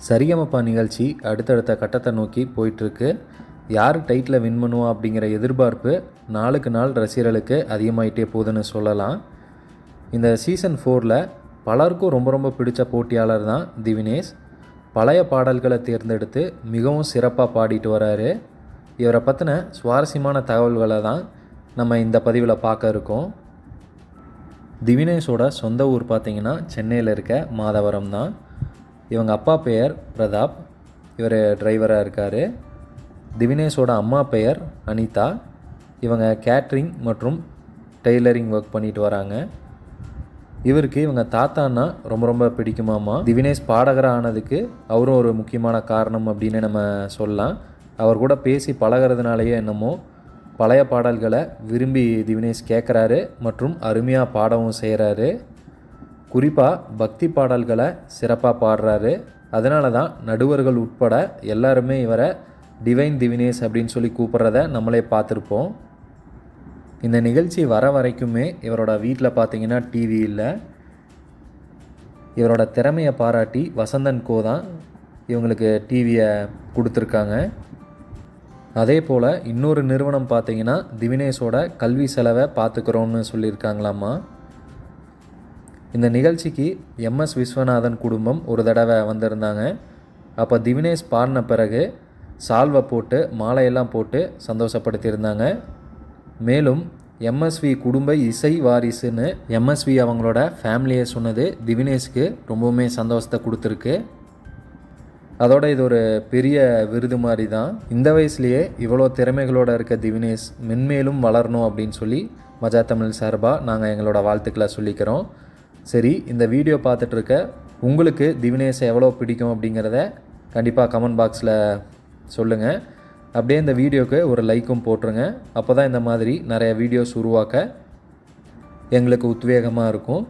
சரிகமபா நிகழ்ச்சி அடுத்தடுத்த கட்டத்தை நோக்கி போயிட்டுருக்கு. யார் டைட்டில் வின் பண்ணுவா அப்படிங்கிற எதிர்பார்ப்பு நாளுக்கு நாள் ரசிகர்களுக்கு அதிகமாகிட்டே போகுதுன்னு சொல்லலாம். இந்த சீசன் 4ல் பலருக்கும் ரொம்ப ரொம்ப பிடிச்ச போட்டியாளர் தான் திவினேஷ். பழைய பாடல்களை தேர்ந்தெடுத்து மிகவும் சிறப்பாக பாடிட்டு வராரு. இவரை பற்றின சுவாரஸ்யமான தகவல்களை தான் நம்ம இந்த பதிவில் பார்க்க இருக்கோம். திவினேஷோட சொந்த ஊர் பார்த்திங்கன்னா சென்னையில் இருக்க மாதவரம் தான். இவங்க அப்பா பெயர் பிரதாப், இவர் டிரைவராக இருக்கார். திவினேஷோட அம்மா பெயர் அனிதா, இவங்க கேட்ரிங் மற்றும் டெய்லரிங் ஒர்க் பண்ணிட்டு வராங்க. இவருக்கு இவங்க தாத்தான்னா ரொம்ப ரொம்ப பிடிக்குமாமா. திவினேஷ் பாடகராக ஆனதுக்கு அவரும் ஒரு முக்கியமான காரணம் அப்படின்னு நம்ம சொல்லலாம். அவர் கூட பேசி பழகிறதுனாலேயே என்னமோ பழைய பாடல்களை விரும்பி திவினேஷ் கேட்குறாரு மற்றும் அருமையாக பாடவும் செய்கிறாரு. குறிப்பாக பக்தி பாடல்களை சிறப்பாக பாடுறாரு. அதனால தான் நடுவர்கள் உட்பட எல்லாருமே இவரை டிவைன் திவினேஷ் அப்படின்னு சொல்லி கூப்பிட்றத நம்மளே பார்த்துருப்போம். இந்த நிகழ்ச்சி வர வரைக்குமே இவரோட வீட்டில் பார்த்திங்கன்னா டிவி இல்லை. இவரோட திறமையை பாராட்டி வசந்தன் கோ தான் இவங்களுக்கு டிவியை கொடுத்துருக்காங்க. அதே போல் இன்னொரு நிறுவனம் பார்த்திங்கன்னா திவினேஷோட கல்வி செலவை பார்த்துக்கிறோன்னு சொல்லியிருக்காங்களாம்மா. இந்த நிகழ்ச்சிக்கு எம்எஸ் விஸ்வநாதன் குடும்பம் ஒரு தடவை வந்திருந்தாங்க. அப்போ திவினேஷ் பாடின பிறகு சால்வை போட்டு மாலையெல்லாம் போட்டு சந்தோஷப்படுத்தியிருந்தாங்க. மேலும் எம்எஸ்வி குடும்ப இசை வாரிசுன்னு எம்எஸ்வி அவங்களோட ஃபேமிலியை சொன்னது திவினேஷ்க்கு ரொம்பவுமே சந்தோஷத்தை கொடுத்துருக்கு. அதோட இது ஒரு பெரிய விருது மாதிரி தான். இந்த வயசுலேயே இவ்வளோ திறமைகளோடு இருக்க திவினேஷ் மென்மேலும் வளரணும் அப்படின்னு சொல்லி மஜா தமிழ் சார்பாக நாங்கள் எங்களோட வாழ்த்துக்களை சொல்லிக்கிறோம். சரி, இந்த வீடியோ பார்த்துட்ருக்க உங்களுக்கு திவினேஷை எவ்வளோ பிடிக்கும் அப்படிங்கிறத கண்டிப்பாக கமெண்ட் பாக்ஸில் சொல்லுங்கள். அப்படியே இந்த வீடியோவுக்கு ஒரு லைக்கும் போட்டுருங்க. அப்போ தான் இந்த மாதிரி நிறைய வீடியோஸ் உருவாக்க எங்களுக்கு உத்வேகமாக இருக்கும்.